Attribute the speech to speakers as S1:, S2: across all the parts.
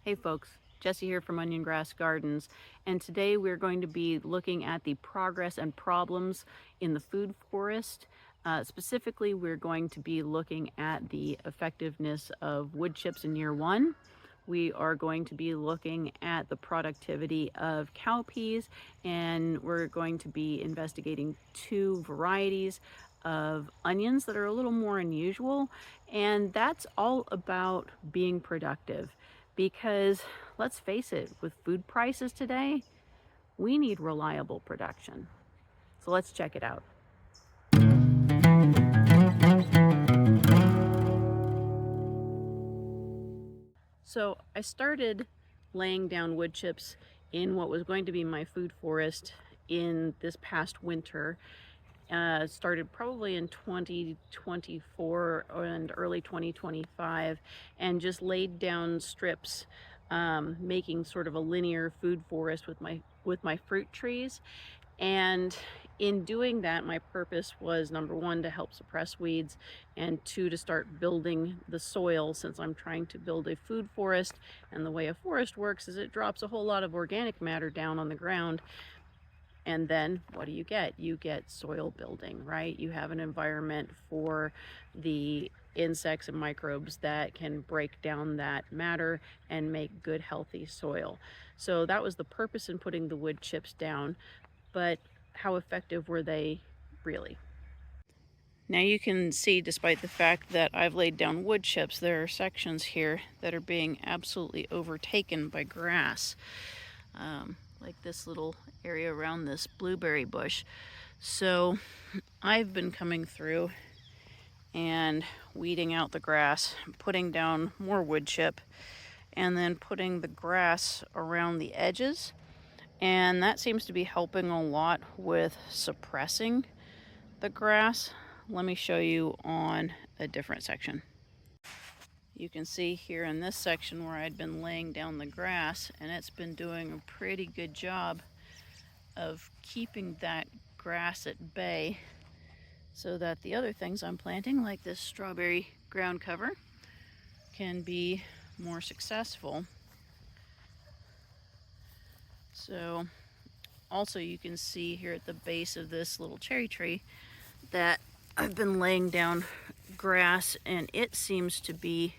S1: Hey folks, Jesse here from Onion Grass Gardens, and today we're going to be looking at the progress and problems in the food forest. Specifically, we're going to be looking at the effectiveness of wood chips in year one. We are going to be looking at the productivity of cowpeas, and we're going to be investigating two varieties of onions that are a little more unusual, and that's all about being productive. Because let's face it, with food prices today, we need reliable production. So let's check it out. So I started laying down wood chips in what was going to be my food forest in this past winter. Started probably in 2024 and early 2025, and just laid down strips, making sort of a linear food forest with my fruit trees. And in doing that, my purpose was, number one, to help suppress weeds, and two, to start building the soil, since I'm trying to build a food forest. And the way a forest works is it drops a whole lot of organic matter down on the ground. And then what do you get? You get soil building, right? You have an environment for the insects and microbes that can break down that matter and make good, healthy soil. So that was the purpose in putting the wood chips down. But how effective were they really? Now you can see, despite the fact that I've laid down wood chips, there are sections here that are being absolutely overtaken by grass. Like this little area around this blueberry bush. So I've been coming through and weeding out the grass, putting down more wood chip, and then putting the grass around the edges. And that seems to be helping a lot with suppressing the grass. Let me show you on a different section. You can see here in this section where I'd been laying down the grass, and it's been doing a pretty good job of keeping that grass at bay so that the other things I'm planting, like this strawberry ground cover, can be more successful. So also you can see here at the base of this little cherry tree that I've been laying down grass, and it seems to be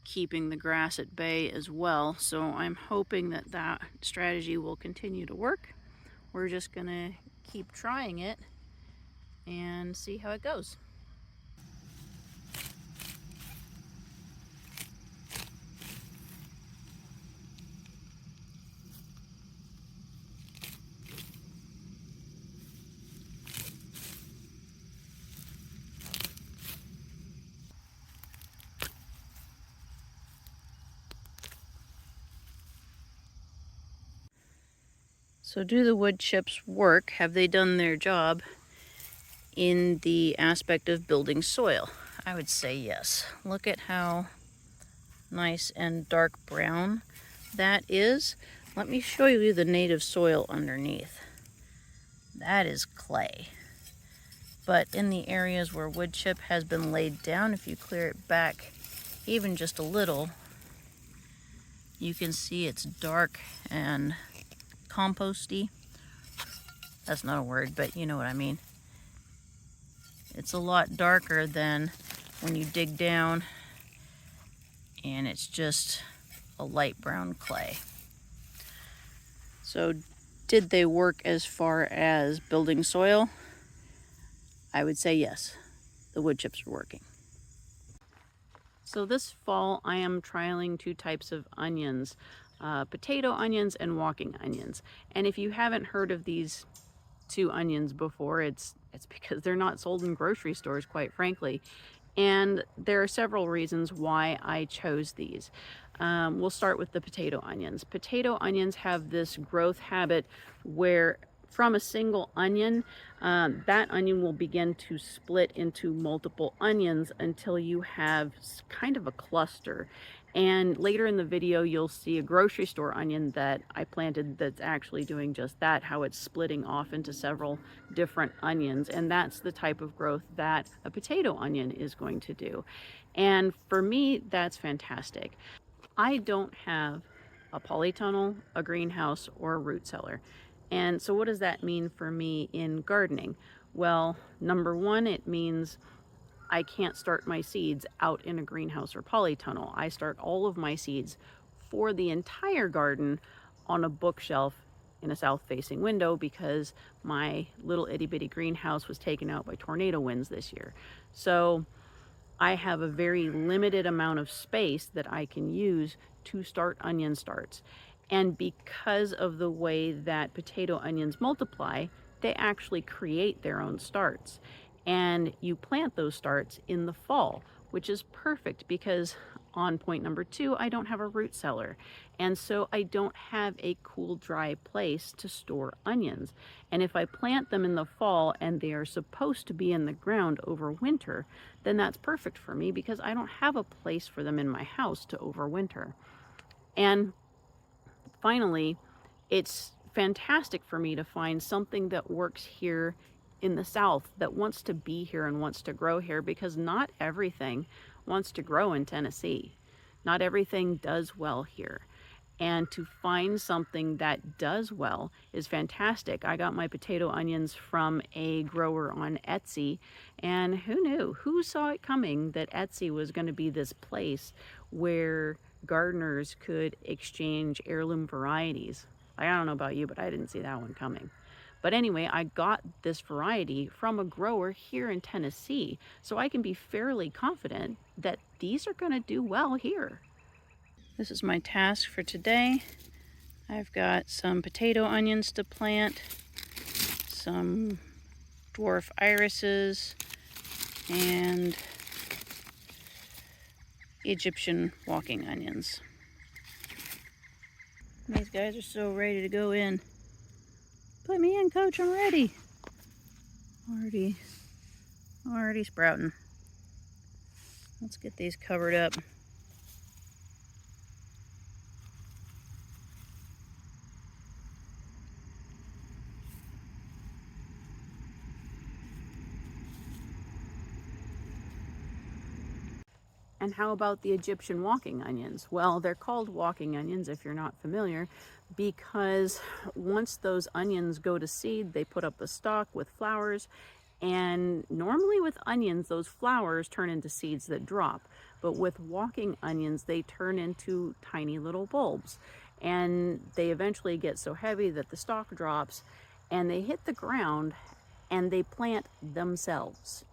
S1: keeping the grass at bay as well. So I'm hoping that that strategy will continue to work. We're just gonna keep trying it and see how it goes. So do the wood chips work? Have they done their job in the aspect of building soil? I would say yes. Look at how nice and dark brown that is. Let me show you the native soil underneath. That is clay. But in the areas where wood chip has been laid down, if you clear it back even just a little, you can see it's dark and composty. That's not a word, but you know what I mean. It's a lot darker than when you dig down and it's just a light brown clay. So did they work as far as building soil? I would say yes, the wood chips are working. So this fall I am trialing two types of onions, potato onions and walking onions. And if you haven't heard of these two onions before, it's because they're not sold in grocery stores, quite frankly. And there are several reasons why I chose these. We'll start with the potato onions. Potato onions have this growth habit where from a single onion, that onion will begin to split into multiple onions until you have kind of a cluster. And later in the video, you'll see a grocery store onion that I planted that's actually doing just that, how it's splitting off into several different onions. And that's the type of growth that a potato onion is going to do. And for me, that's fantastic. I don't have a polytunnel, a greenhouse, or a root cellar. And so what does that mean for me in gardening? Well, number one, it means I can't start my seeds out in a greenhouse or polytunnel. I start all of my seeds for the entire garden on a bookshelf in a south-facing window because my little itty-bitty greenhouse was taken out by tornado winds this year. So I have a very limited amount of space that I can use to start onion starts. And because of the way that potato onions multiply, they actually create their own starts. And you plant those starts in the fall, which is perfect because on point number 2, I don't have a root cellar. And so I don't have a cool, dry place to store onions. And if I plant them in the fall and they are supposed to be in the ground over winter, then that's perfect for me because I don't have a place for them in my house to overwinter. And finally, it's fantastic for me to find something that works here in the South, that wants to be here and wants to grow here, because not everything wants to grow in Tennessee. Not everything does well here. And to find something that does well is fantastic. I got my potato onions from a grower on Etsy, and who knew? Who saw it coming that Etsy was going to be this place where gardeners could exchange heirloom varieties? I don't know about you, but I didn't see that one coming. But anyway, I got this variety from a grower here in Tennessee, so I can be fairly confident that these are going to do well here. This is my task for today. I've got some potato onions to plant, some dwarf irises, and Egyptian walking onions. These guys are so ready to go in. Put me in, coach, I'm ready. Already sprouting. Let's get these covered up. And how about the Egyptian walking onions? Well, they're called walking onions if you're not familiar, because once those onions go to seed, they put up a stalk with flowers. And normally with onions, those flowers turn into seeds that drop. But with walking onions, they turn into tiny little bulbs. And they eventually get so heavy that the stalk drops and they hit the ground and they plant themselves,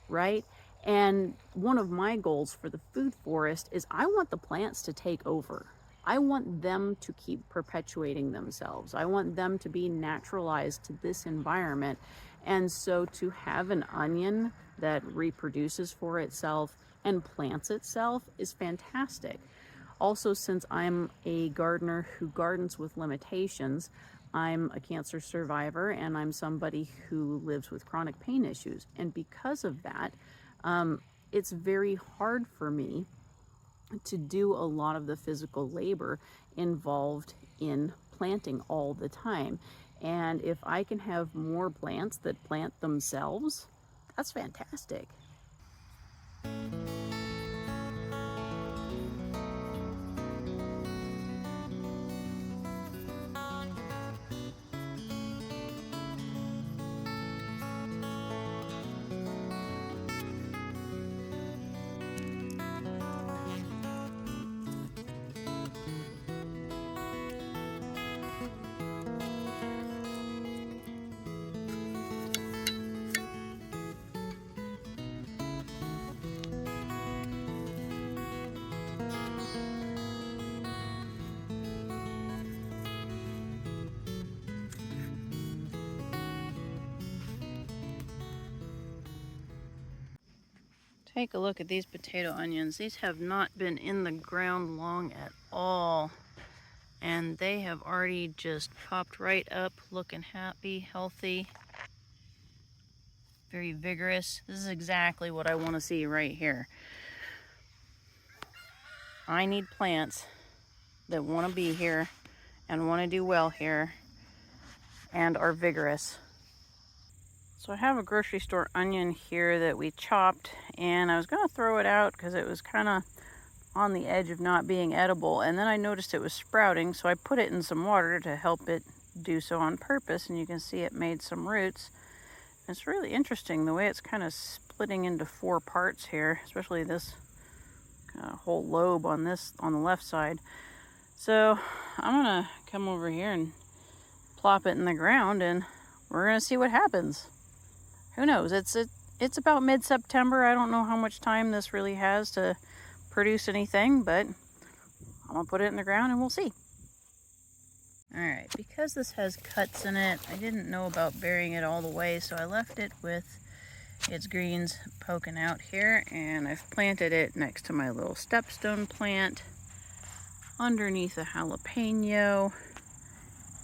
S1: right? And one of my goals for the food forest is I want the plants to take over. I want them to keep perpetuating themselves. I want them to be naturalized to this environment. And so to have an onion that reproduces for itself and plants itself is fantastic. Also, since I'm a gardener who gardens with limitations, I'm a cancer survivor and I'm somebody who lives with chronic pain issues. And because of that, it's very hard for me to do a lot of the physical labor involved in planting all the time. And if I can have more plants that plant themselves, that's fantastic. Take a look at these potato onions. These have not been in the ground long at all. And they have already just popped right up, looking happy, healthy, very vigorous. This is exactly what I want to see right here. I need plants that want to be here and want to do well here and are vigorous. So I have a grocery store onion here that we chopped, and I was going to throw it out because it was kind of on the edge of not being edible, and then I noticed it was sprouting, so I put it in some water to help it do so on purpose, and you can see it made some roots. It's really interesting the way it's kind of splitting into 4 parts here, especially this whole lobe on the left side. So I'm gonna come over here and plop it in the ground, and we're gonna see what happens. Who knows? It's about mid-September. I don't know how much time this really has to produce anything, but I'm gonna put it in the ground and we'll see. All right, because this has cuts in it, I didn't know about burying it all the way, so I left it with its greens poking out here, and I've planted it next to my little stepstone plant, underneath a jalapeno,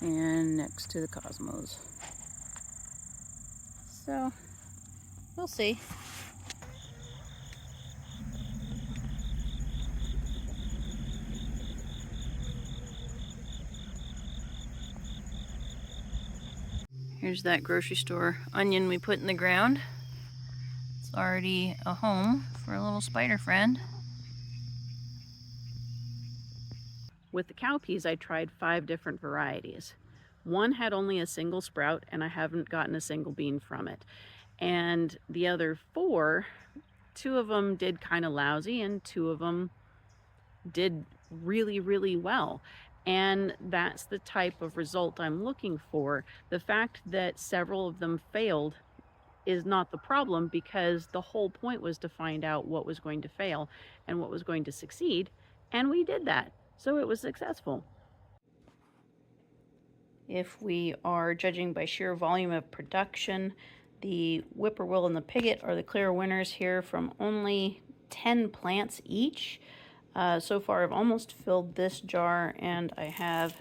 S1: and next to the cosmos. So we'll see. Here's that grocery store onion we put in the ground. It's already a home for a little spider friend. With the cowpeas, I tried 5 different varieties. One had only a single sprout, and I haven't gotten a single bean from it. And the other 4, 2 of them did kind of lousy, and 2 of them did really, really well. And that's the type of result I'm looking for. The fact that several of them failed is not the problem, because the whole point was to find out what was going to fail and what was going to succeed, and we did that. So it was successful. If we are judging by sheer volume of production, the whippoorwill and the pigget are the clear winners here from only 10 plants each. So far I've almost filled this jar, and I have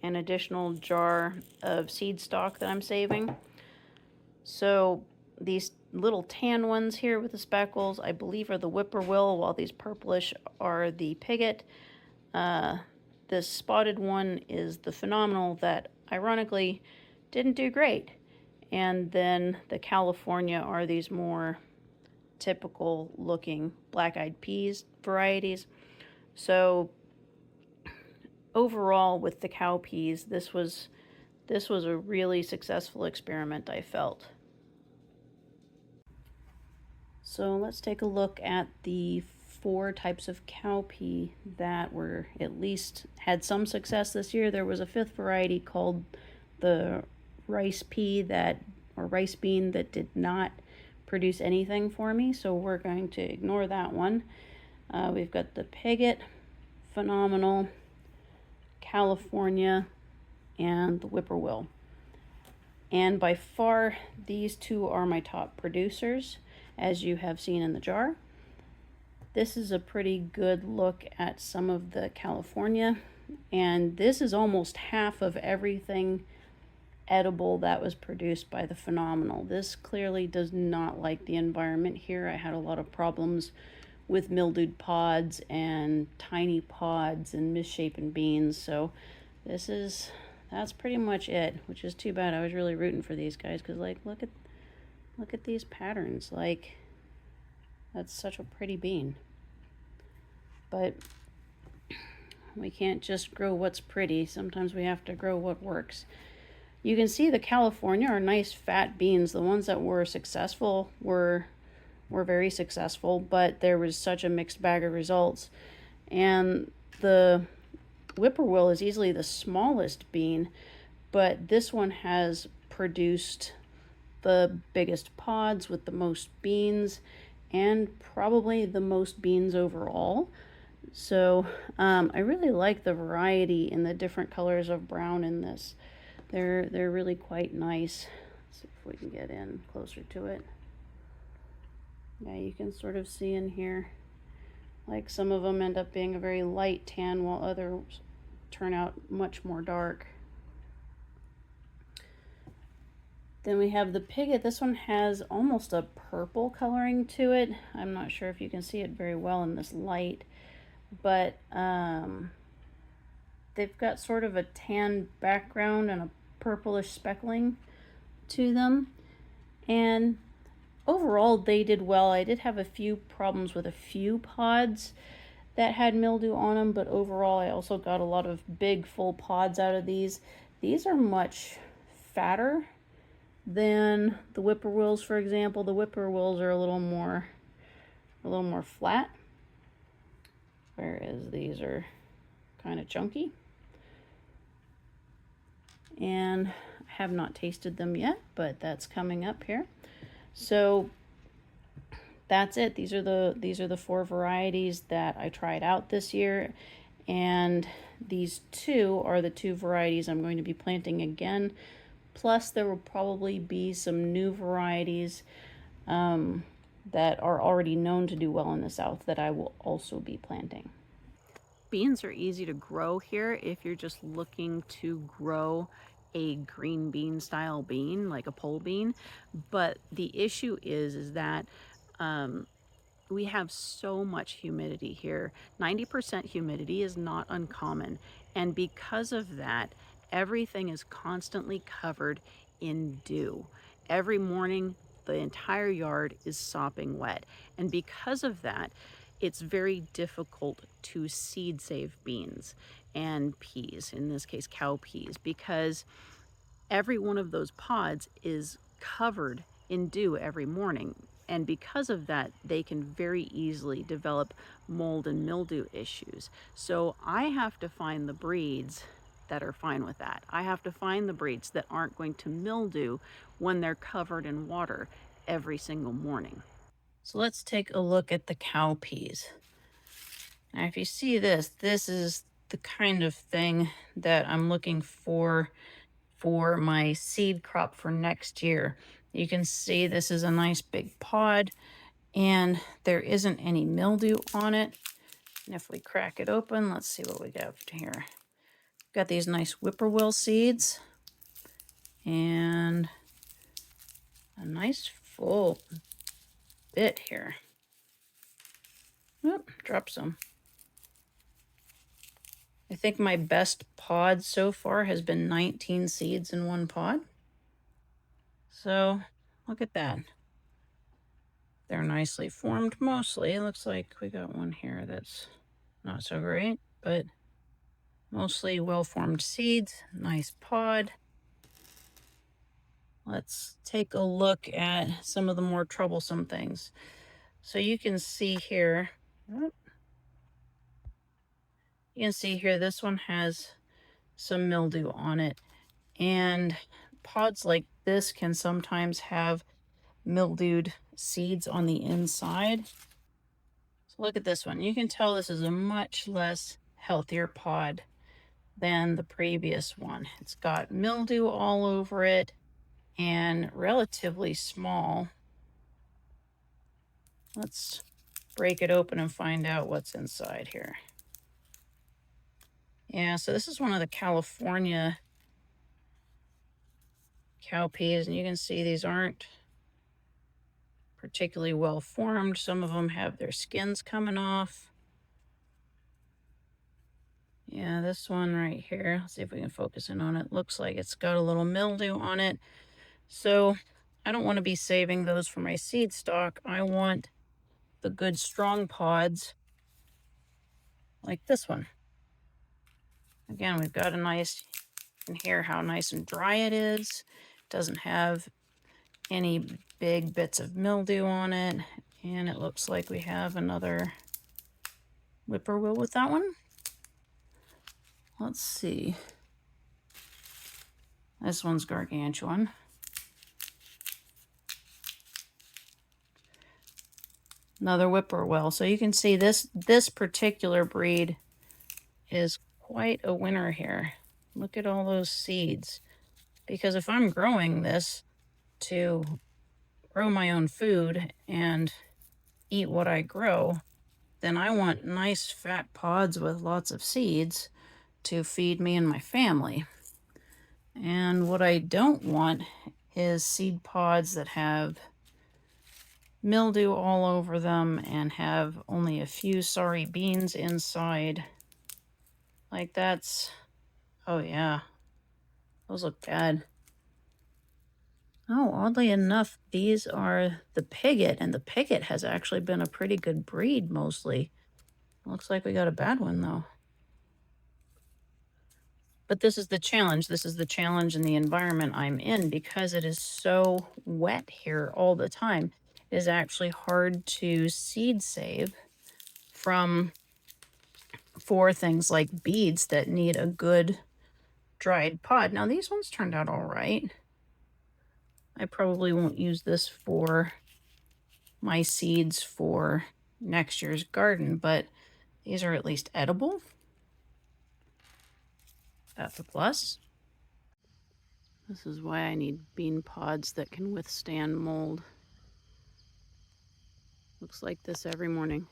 S1: an additional jar of seed stock that I'm saving. So these little tan ones here with the speckles, I believe, are the whippoorwill, while these purplish are the pigget. This spotted one is the phenomenal that ironically didn't do great. And then the California are these more typical looking black-eyed peas varieties. So overall with the cowpeas, this was a really successful experiment, I felt. So let's take a look at the 4 types of cowpea that were at least had some success this year. There was a 5th variety called the rice bean that did not produce anything for me, so we're going to ignore that one. We've got the pigget, phenomenal, California, and the whippoorwill. And by far, these 2 are my top producers, as you have seen in the jar. This is a pretty good look at some of the California, and this is almost half of everything edible that was produced by the phenomenal. This clearly does not like the environment here. I had a lot of problems with mildewed pods and tiny pods and misshapen beans, so that's pretty much it, which is too bad. I was really rooting for these guys, because like look at these patterns. Like, that's such a pretty bean. But we can't just grow what's pretty. Sometimes we have to grow what works. You can see the California are nice fat beans. The ones that were successful were very successful, but there was such a mixed bag of results. And the whippoorwill is easily the smallest bean, but this one has produced the biggest pods with the most beans, and probably the most beans overall. So I really like the variety in the different colors of brown in this. They're really quite nice. Let's see if we can get in closer to it. Yeah, you can sort of see in here, like some of them end up being a very light tan, while others turn out much more dark. Then we have the pigget. This one has almost a purple coloring to it. I'm not sure if you can see it very well in this light, but they've got sort of a tan background and a purplish speckling to them. And overall, they did well. I did have a few problems with a few pods that had mildew on them, but overall I also got a lot of big full pods out of these. These are much fatter than the whippoorwills, for example. The whippoorwills are a little more flat, whereas these are kind of chunky. And I have not tasted them yet, but that's coming up here. So that's it. These are the 4 varieties that I tried out this year, and these 2 are the 2 varieties I'm going to be planting again. Plus, there will probably be some new varieties that are already known to do well in the South that I will also be planting. Beans are easy to grow here if you're just looking to grow a green bean style bean, like a pole bean. But the issue is that we have so much humidity here. 90% humidity is not uncommon. And because of that, everything is constantly covered in dew. Every morning, the entire yard is sopping wet. And because of that, it's very difficult to seed save beans and peas, in this case cowpeas, because every one of those pods is covered in dew every morning. And because of that, they can very easily develop mold and mildew issues. So I have to find the breeds that are fine with that. I have to find the breeds that aren't going to mildew when they're covered in water every single morning. So let's take a look at the cowpeas. Now, if you see this, this is the kind of thing that I'm looking for my seed crop for next year. You can see this is a nice big pod, and there isn't any mildew on it. And if we crack it open, let's see what we got here. Got these nice whippoorwill seeds and a nice full bit here. Oop, drop some. I think my best pod so far has been 19 seeds in one pod. So look at that. They're nicely formed mostly. It looks like we got one here that's not so great, but mostly well-formed seeds. Nice pod. Let's take a look at some of the more troublesome things. So you can see here, this one has some mildew on it. And pods like this can sometimes have mildewed seeds on the inside. So look at this one. You can tell this is a much less healthier pod than the previous one. It's got mildew all over it and relatively small. Let's break it open and find out what's inside here. Yeah, so this is one of the California cowpeas, and you can see these aren't particularly well formed. Some of them have their skins coming off. Yeah, this one right here, let's see if we can focus in on it. Looks like it's got a little mildew on it. So I don't want to be saving those for my seed stock. I want the good strong pods like this one. Again, we've got a nice, you can hear how nice and dry it is. Doesn't have any big bits of mildew on it. And it looks like we have another whippoorwill with that one. Let's see. This one's gargantuan. Another whippoorwill. So you can see this particular breed is quite a winner here. Look at all those seeds. Because if I'm growing this to grow my own food and eat what I grow, then I want nice fat pods with lots of seeds to feed me and my family. And what I don't want is seed pods that have mildew all over them and have only a few sorry beans inside. Like that's, oh yeah, those look bad. Oh, oddly enough, these are the Pigot, and the Pigot has actually been a pretty good breed mostly. Looks like we got a bad one though. But this is the challenge. This is the challenge in the environment I'm in because it is so wet here all the time. It is actually hard to seed save from for things like beets that need a good dried pod. Now these ones turned out all right. I probably won't use this for my seeds for next year's garden, but these are at least edible. That's a plus. This is why I need bean pods that can withstand mold. Looks like this every morning.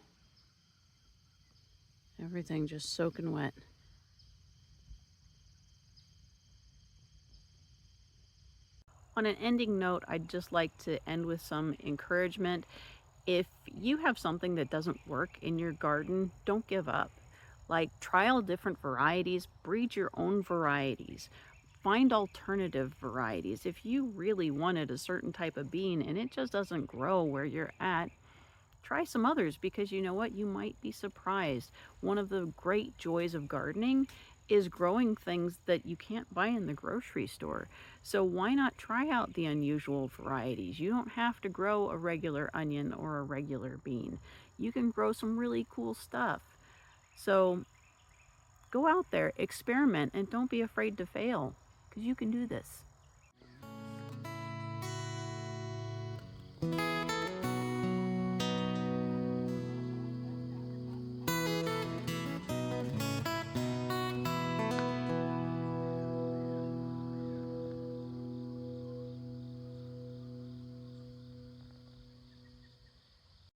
S1: Everything just soaking wet. On an ending note, I'd just like to end with some encouragement. If you have something that doesn't work in your garden, don't give up. Like, trial different varieties, breed your own varieties, find alternative varieties. If you really wanted a certain type of bean and it just doesn't grow where you're at, try some others, because you know what? You might be surprised. One of the great joys of gardening is growing things that you can't buy in the grocery store. So why not try out the unusual varieties? You don't have to grow a regular onion or a regular bean. You can grow some really cool stuff. So go out there, experiment, and don't be afraid to fail, because you can do this.